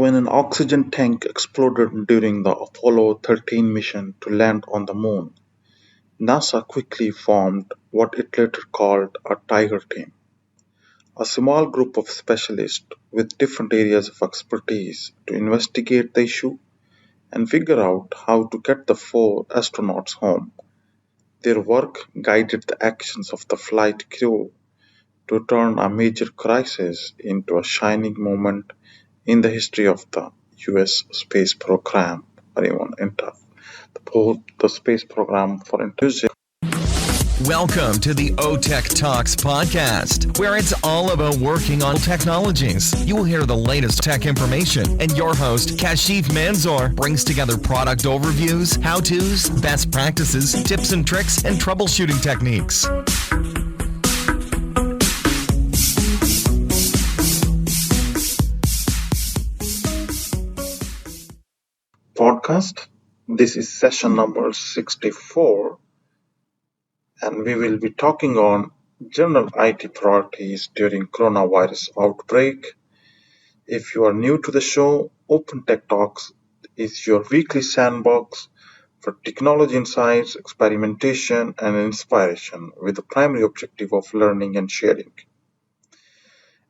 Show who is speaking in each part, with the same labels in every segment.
Speaker 1: When an oxygen tank exploded during the Apollo 13 mission to land on the moon, NASA quickly formed what it later called a Tiger Team, a small group of specialists with different areas of expertise to investigate the issue and figure out how to get the four astronauts home. Their work guided the actions of the flight crew to turn a major crisis into a shining moment in the history of the US space program. Anyone enter the space program for enthusiasts.
Speaker 2: Welcome to the OTech Talks podcast, where it's all about working on technologies. You will hear the latest tech information, and your host, Kashif Manzoor, brings together product overviews, how-tos, best practices, tips and tricks, and troubleshooting techniques.
Speaker 1: Podcast. This is session number 64, and we will be talking on general IT priorities during coronavirus outbreak. If you are new to the show, Open Tech Talks is your weekly sandbox for technology insights, experimentation, and inspiration with the primary objective of learning and sharing.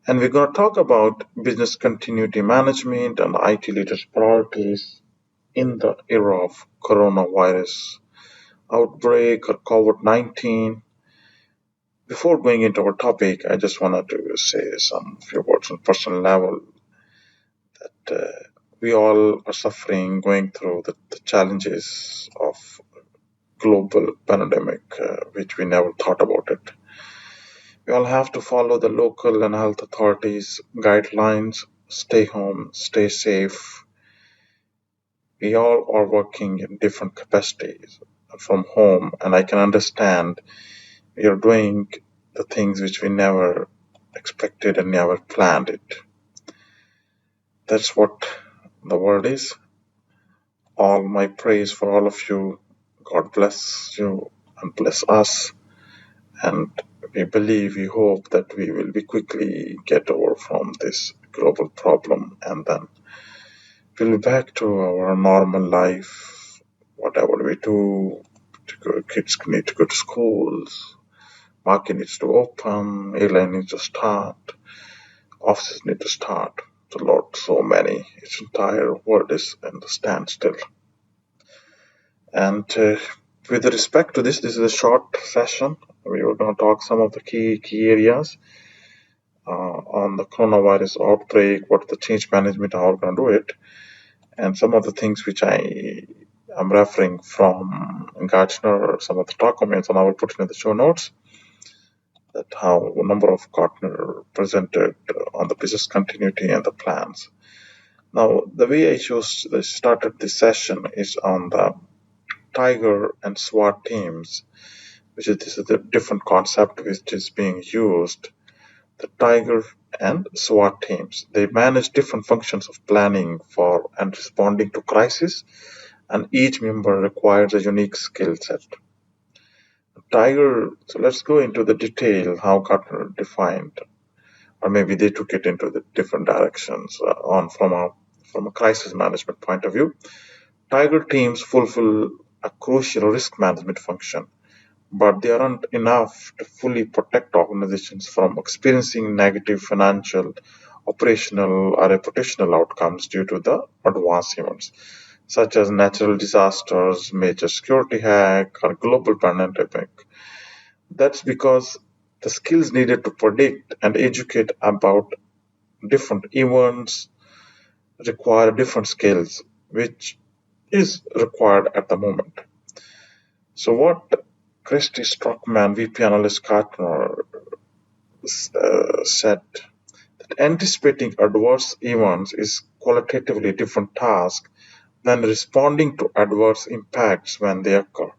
Speaker 1: And we're going to talk about business continuity management and IT leaders' priorities in the era of coronavirus outbreak or COVID-19. Before going into our topic, I just wanted to say some few words on personal level that we all are suffering, going through the challenges of global pandemic, which we never thought about it. We all have to follow the local and health authorities' guidelines, stay home, stay safe. We all are working in different capacities from home, and I can understand we are doing the things which we never expected and never planned it. That's what the world is. All my praise for all of you. God bless you and bless us. And we hope that we will be quickly get over from this global problem, and then we'll be back to our normal life, whatever we do. Kids need to go to schools, market needs to open, airline needs to start, offices need to start. So many. Its entire world is in the standstill. And with respect to this is a short session. We were going to talk some of the key areas on the coronavirus outbreak, what the change management, how we're going to do it, and some of the things which I am referring from Gartner, some of the documents, and I will put it in the show notes, that how a number of Gartner presented on the business continuity and the plans. Now, the way I started this session is on the Tiger and SWAT teams, this is a different concept which is being used. The Tiger and SWAT teams, they manage different functions of planning for and responding to crisis, and each member requires a unique skill set. Tiger, so let's go into the detail how Gartner defined, or maybe they took it into the different directions from a crisis management point of view. Tiger teams fulfill a crucial risk management function, but they aren't enough to fully protect organizations from experiencing negative financial, operational, or reputational outcomes due to the adverse events, such as natural disasters, major security hack, or global pandemic. That's because the skills needed to predict and educate about different events require different skills, which is required at the moment. So what Christy Strockman, VP Analyst Gartner, said that anticipating adverse events is qualitatively a different task than responding to adverse impacts when they occur.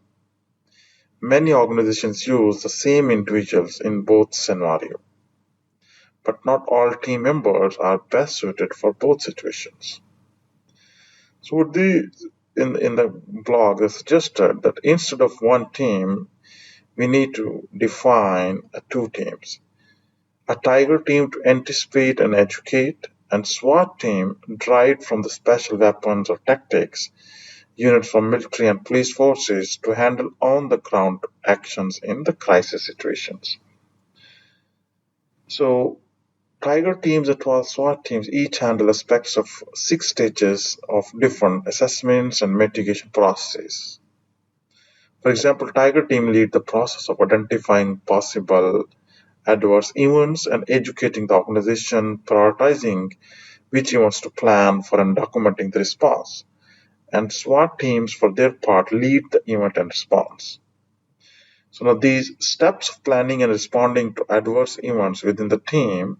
Speaker 1: Many organizations use the same individuals in both scenarios, but not all team members are best suited for both situations. So in the blog, they suggested that instead of one team, we need to define two teams. A Tiger team to anticipate and educate, and SWAT team derived from the special weapons or tactics units from military and police forces to handle on-the-ground actions in the crisis situations. So Tiger teams and 12 SWAT teams each handle aspects of 6 stages of different assessments and mitigation processes. For example, Tiger team lead the process of identifying possible adverse events and educating the organization, prioritizing which events to plan for and documenting the response. And SWAT teams, for their part, lead the event and response. So now these steps of planning and responding to adverse events within the team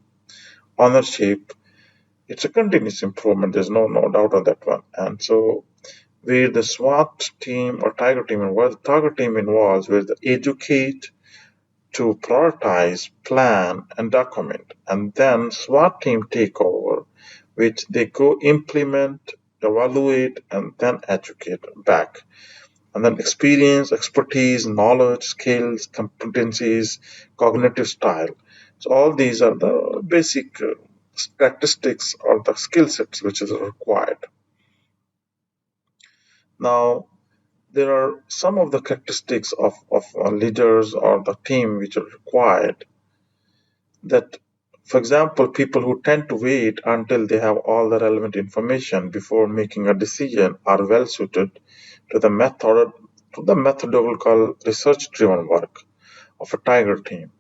Speaker 1: ownership, it's a continuous improvement. There's no doubt on that one. And so where the SWAT team or Tiger team and where the Tiger team involves, where they educate to prioritize, plan, and document, and then SWAT team take over, which they go implement, evaluate, and then educate back. And then experience, expertise, knowledge, skills, competencies, cognitive style. So all these are the basic characteristics or the skill sets which is required. Now, there are some of the characteristics of leaders or the team which are required that, for example, people who tend to wait until they have all the relevant information before making a decision are well suited to the methodological research-driven work of a Tiger team.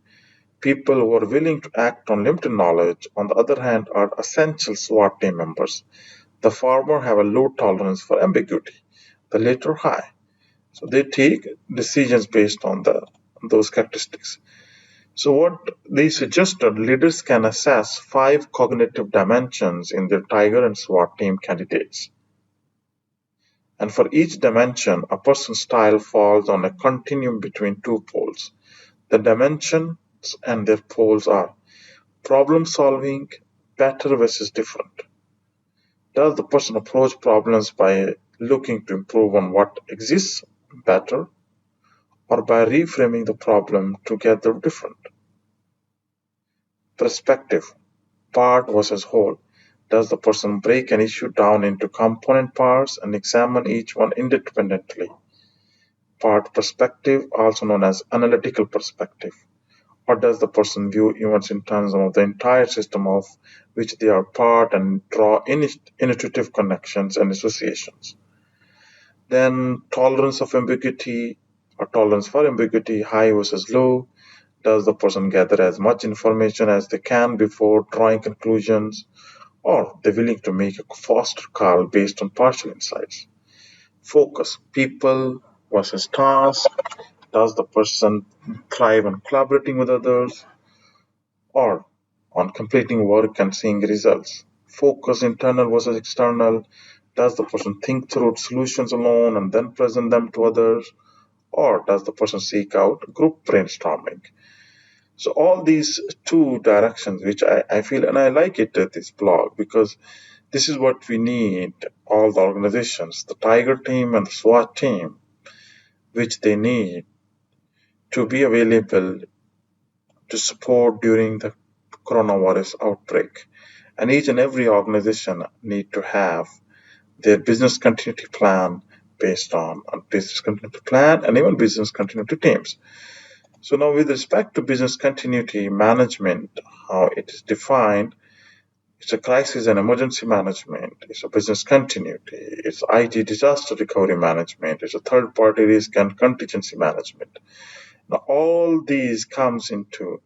Speaker 1: People who are willing to act on limited knowledge, on the other hand, are essential SWAT team members. The former have a low tolerance for ambiguity, the latter high. So they take decisions based on those characteristics. So what they suggested, leaders can assess 5 cognitive dimensions in their Tiger and SWAT team candidates. And for each dimension, a person's style falls on a continuum between 2 poles. The dimensions and their poles are problem solving, better versus different. Does the person approach problems by looking to improve on what exists better, or by reframing the problem to get the different? Perspective, part versus whole. Does the person break an issue down into component parts and examine each one independently? Part perspective, also known as analytical perspective. Or does the person view events in terms of the entire system of which they are part and draw intuitive connections and associations? Then tolerance of ambiguity or tolerance for ambiguity, high versus low. Does the person gather as much information as they can before drawing conclusions, or they're willing to make a faster call based on partial insights? Focus, people versus task. Does the person thrive on collaborating with others or on completing work and seeing results? Focus, internal versus external. Does the person think through solutions alone and then present them to others, or does the person seek out group brainstorming? So all these 2 directions, which I feel, and I like it at this blog, because this is what we need, all the organizations, the Tiger team and the SWAT team, which they need to be available to support during the coronavirus outbreak. And each and every organization need to have their business continuity plan based on business continuity plan and even business continuity teams. So now with respect to business continuity management, how it is defined, it's a crisis and emergency management, it's a business continuity, it's IT disaster recovery management, it's a third-party risk and contingency management. Now all these comes into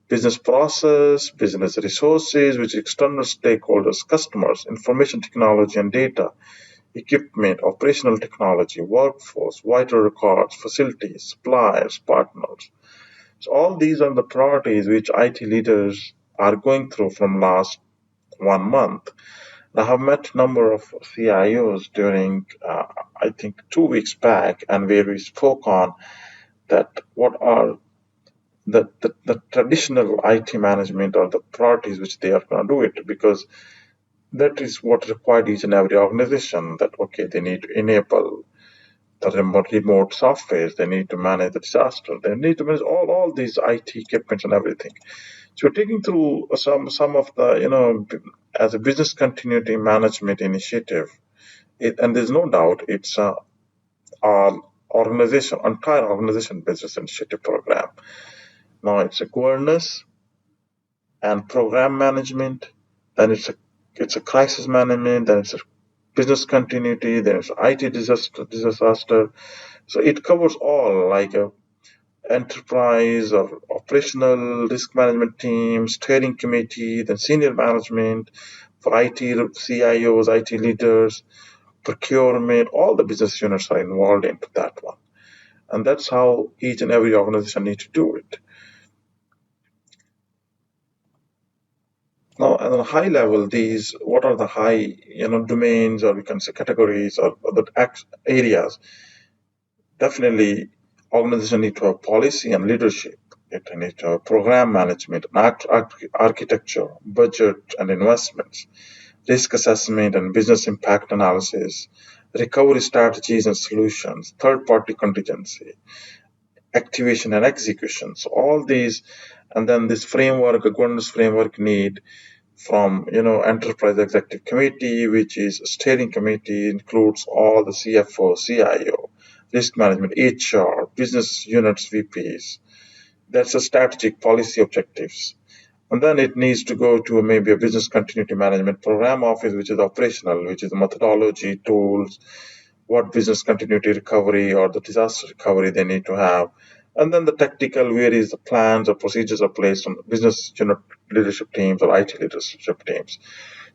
Speaker 1: business process, business resources, which external stakeholders, customers, information technology and data, equipment, operational technology, workforce, vital records, facilities, suppliers, partners. So all these are the priorities which IT leaders are going through from last 1 month. I have met a number of CIOs during, I think, 2 weeks back, and where we spoke on that what are the traditional IT management or the priorities which they are going to do it, because that is what required each and every organization, that okay, they need to enable the remote softwares. They need to manage the disaster. They need to manage all these IT equipment and everything. So we're taking through some of the, as a business continuity management initiative. And there's no doubt it's an entire organization business initiative program. Now it's a governance and program management, then it's a crisis management, then it's a business continuity, then it's IT disaster. So it covers all, like a enterprise or operational risk management team, steering committee, then senior management for IT CIOs, IT leaders, procurement, all the business units are involved into that one. And that's how each and every organization needs to do it. Now, at a high level, what are the high, domains, or we can say categories, or the areas? Definitely, organization need to have policy and leadership. It needs to have program management, architecture, budget and investments, risk assessment and business impact analysis, recovery strategies and solutions, third-party contingency, activation and execution. So all these, and then this framework, a governance framework need from, enterprise executive committee, which is a steering committee, includes all the CFO, CIO, risk management, HR, business units, VPs. That's a strategic policy objectives. And then it needs to go to maybe a business continuity management program office, which is operational, which is the methodology, tools, what business continuity recovery or the disaster recovery they need to have. And then the tactical, where is the plans or procedures are placed on business unit leadership teams or IT leadership teams.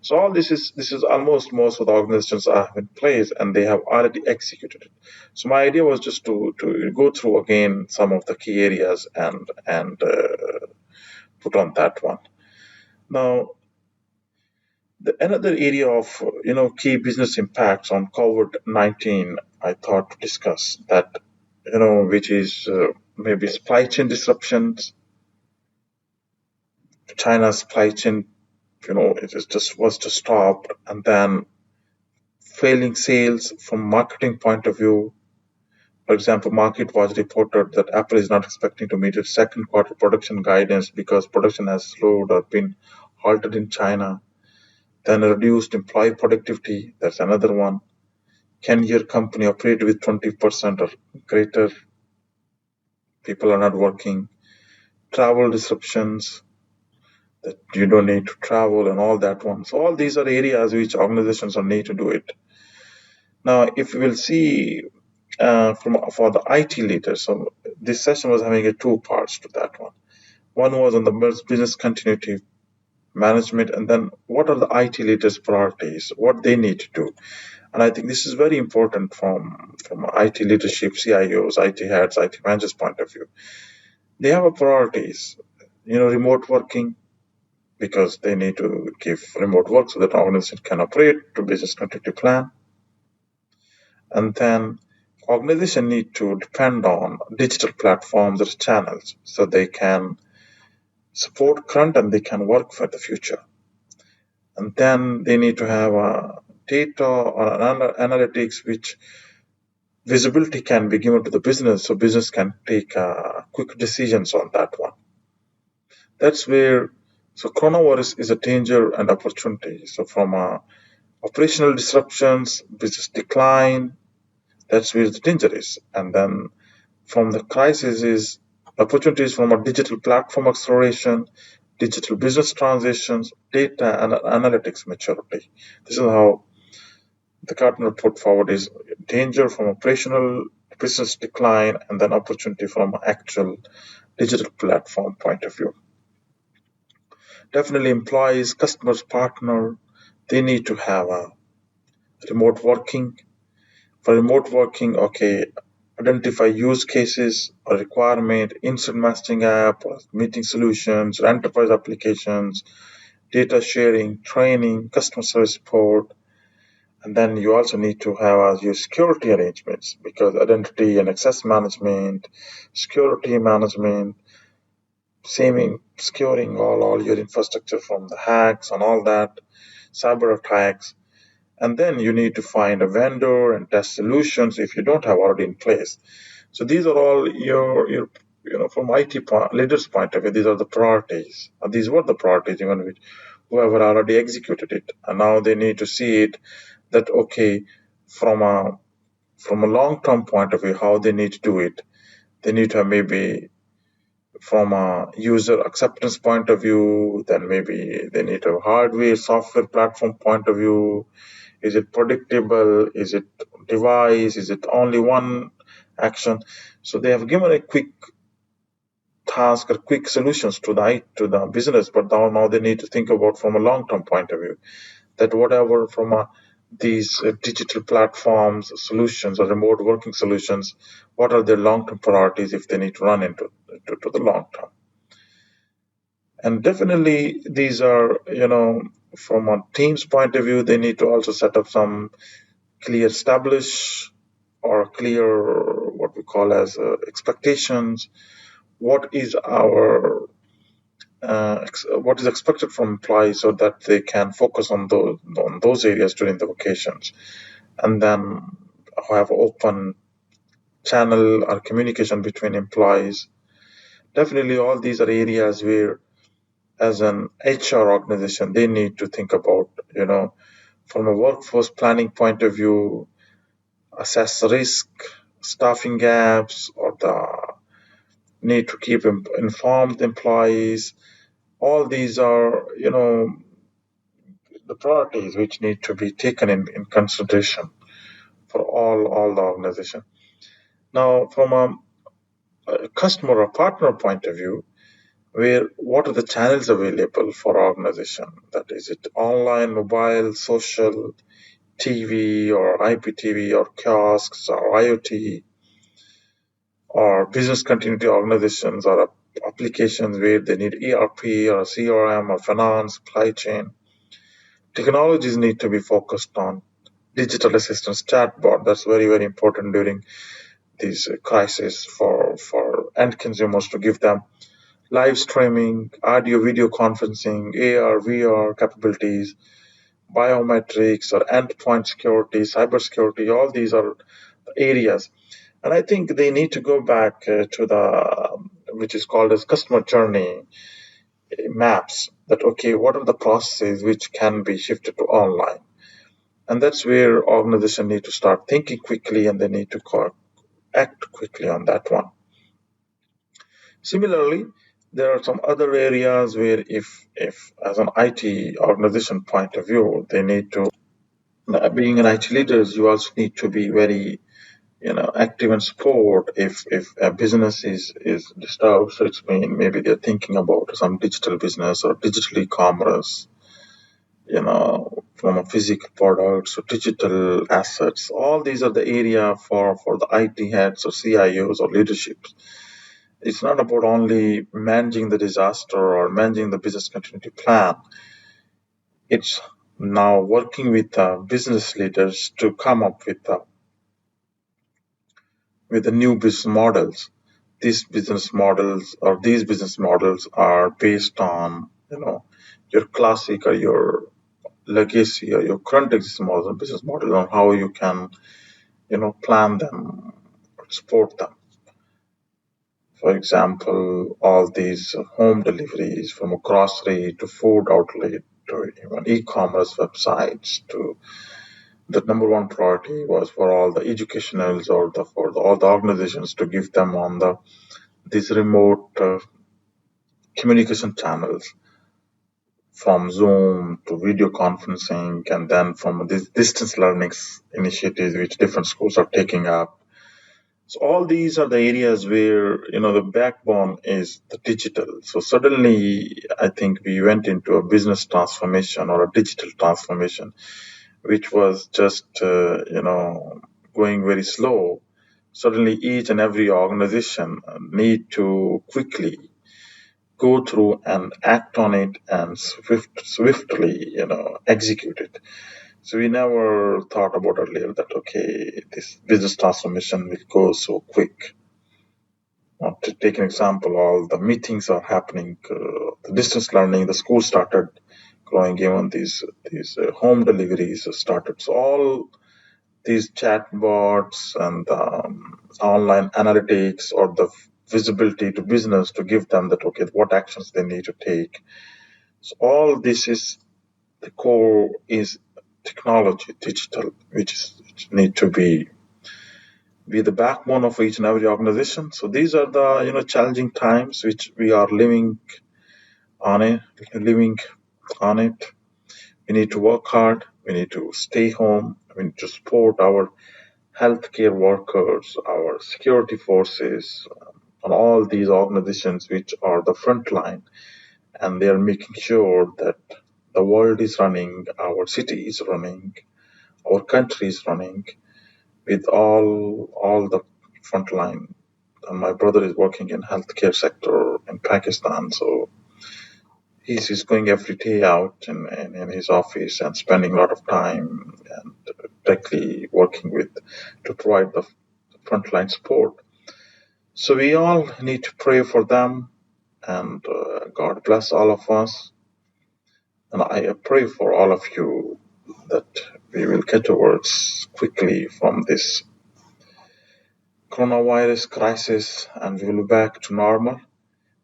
Speaker 1: So all this is almost most of the organizations are in place and they have already executed it. So my idea was just to go through again some of the key areas and put on that one. Now, another area of key business impacts on COVID-19 I thought to discuss that, which is maybe supply chain disruptions. China's supply chain, it was just stopped, and then failing sales from marketing point of view. For example, MarketWatch reported that Apple is not expecting to meet its second quarter production guidance because production has slowed or been halted in China. Then reduced employee productivity, that's another one. Can your company operate with 20% or greater? People are not working. Travel disruptions, that you don't need to travel and all that one. So all these are areas which organizations need to do it. Now, if we will see for the IT leaders, so this session was having two parts to that one. One was on the business continuity management, and then what are the IT leaders' priorities, what they need to do. And I think this is very important from IT leadership, CIOs, IT heads, IT managers' point of view. They have priorities, remote working, because they need to give remote work so that organization can operate to business continuity plan. And then organization need to depend on digital platforms or channels so they can support current and they can work for the future. And then they need to have data or analytics which visibility can be given to the business so business can take quick decisions on that one. That's where, so coronavirus is a danger and opportunity. So from operational disruptions, business decline, that's where the danger is. And then from the crisis is opportunities from a digital platform acceleration, digital business transitions, data and analytics maturity. This is how the Gartner put forward is danger from operational business decline and then opportunity from actual digital platform point of view. Definitely employees, customers, partner, they need to have a remote working. For remote working, identify use cases or requirement, instant messaging app, or meeting solutions, or enterprise applications, data sharing, training, customer service support. And then you also need to have your security arrangements because identity and access management, security management, securing all your infrastructure from the hacks and all that, cyber attacks. And then you need to find a vendor and test solutions if you don't have already in place. So these are all your from leaders' point of view, these are the priorities. These were the priorities even which whoever already executed it, and now they need to see it that okay, from a long-term point of view, how they need to do it. They need to have maybe from a user acceptance point of view, then maybe they need a hardware, software platform point of view. Is it predictable? Is it device? Is it only one action? So they have given a quick task or quick solutions to the business, but now they need to think about from a long-term point of view that whatever from these digital platforms solutions or remote working solutions, what are their long-term priorities if they need to run into to the long term. And definitely these are, from a team's point of view, they need to also set up some clear establish or clear what we call as expectations. What is what is expected from employees so that they can focus on those areas during the vacations, and then have open channel or communication between employees. Definitely, all these are areas where, as an HR organization, they need to think about, from a workforce planning point of view, assess risk, staffing gaps, or the need to keep informed employees. All these are, the priorities which need to be taken in consideration for all the organization. Now, from a customer or partner point of view, what are the channels available for organization? That is it online, mobile, social, TV or IPTV or kiosks or IoT or business continuity organizations or applications where they need ERP or CRM or finance, supply chain. Technologies need to be focused on digital assistance, chatbot. That's very, very important during these crises for end consumers to give them live streaming, audio, video conferencing, AR, VR capabilities, biometrics or endpoint security, cybersecurity. All these are areas. And I think they need to go back to which is called as customer journey maps, that okay, what are the processes which can be shifted to online? And that's where organizations need to start thinking quickly, and they need to act quickly on that one. Similarly, there are some other areas where if as an IT organization point of view, they need to, being an IT leaders, you also need to be very active and support if a business is disturbed. So it's maybe they're thinking about some digital business or digital e-commerce, from a physical products or digital assets. All these are the area for the IT heads or CIOs or leadership. It's not about only managing the disaster or managing the business continuity plan. It's now working with business leaders to come up with the new business models. These business models are based on your classic or your legacy or your current existing models and business models, on how you can plan them or support them. For example, all these home deliveries, from a grocery to food outlet to even e-commerce websites, to the number one priority was for all the educationals or all the organizations to give them on these remote communication channels, from Zoom to video conferencing, and then from these distance learning initiatives which different schools are taking up. So all these are the areas where the backbone is the digital. So suddenly, I think we went into a business transformation or a digital transformation, which was just going very slow. Suddenly, each and every organization need to quickly go through and act on it and swiftly execute it. So we never thought about earlier that okay, this business transformation will go so quick. Now, to take an example, all the meetings are happening, the distance learning, the school started growing. Even these home deliveries started. So all these chatbots and online analytics or the visibility to business to give them that, okay, what actions they need to take. So all this is the core is technology, digital, which need to be the backbone of each and every organization. So these are the challenging times which we are living on it. We need to work hard. We need to stay home. We need to support our healthcare workers, our security forces, and all these organizations which are the front line, and they are making sure that the world is running, our city is running, our country is running with all the front line. And my brother is working in healthcare sector in Pakistan, so he's going every day out in his office and spending a lot of time and directly working to provide the frontline support. So we all need to pray for them, and God bless all of us. And I pray for all of you that we will get over quickly from this coronavirus crisis and we will be back to normal.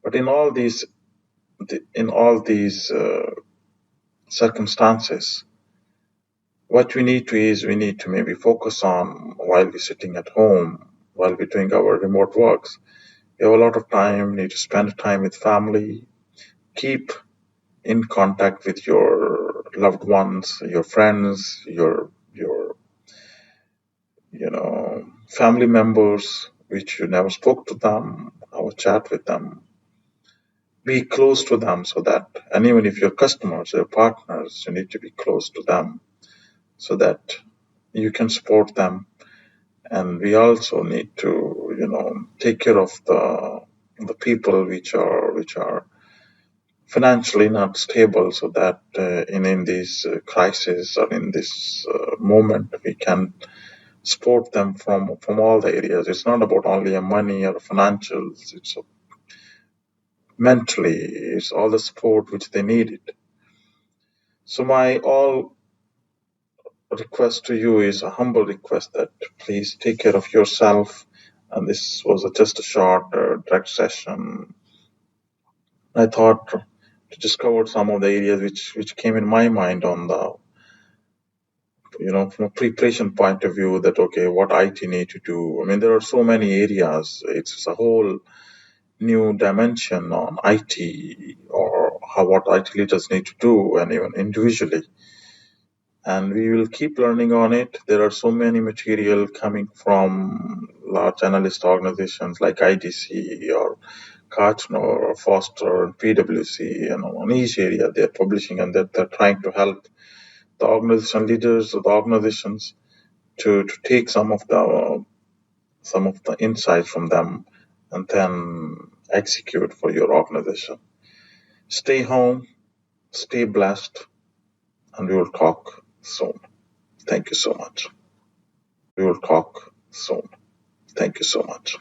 Speaker 1: But in all these circumstances, what we need to maybe focus on while we're sitting at home, while we're doing our remote works. We have a lot of time, need to spend time with family, keep in contact with your loved ones, your friends, your family members, which you never spoke to them, have a chat with them. Be close to them so that, and even if your customers, your partners, you need to be close to them so that you can support them. And we also need to, take care of the people which are financially not stable, so that in this crisis or in this moment we can support them from all the areas. It's not about only money or financials. It's mentally, it's all the support which they needed. So my all request to you is a humble request that please take care of yourself. And this was just a short direct session. I thought to discover some of the areas which came in my mind on the from a preparation point of view, that okay, what IT need to do. I mean, there are so many areas. It's a whole new dimension on IT, or what IT leaders need to do, and even individually. And we will keep learning on it. There are so many material coming from large analyst organizations like IDC or Gartner or Foster and PwC, on each area they're publishing, and they're trying to help the organization leaders of the organizations to take some of the insights from them and then execute for your organization. Stay home, stay blessed, and we will talk soon. Thank you so much. We will talk soon. Thank you so much.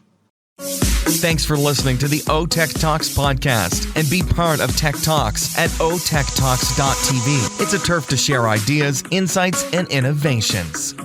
Speaker 2: Thanks for listening to the OTech Talks podcast, and be part of Tech Talks at otechtalks.tv. It's a turf to share ideas, insights, and innovations.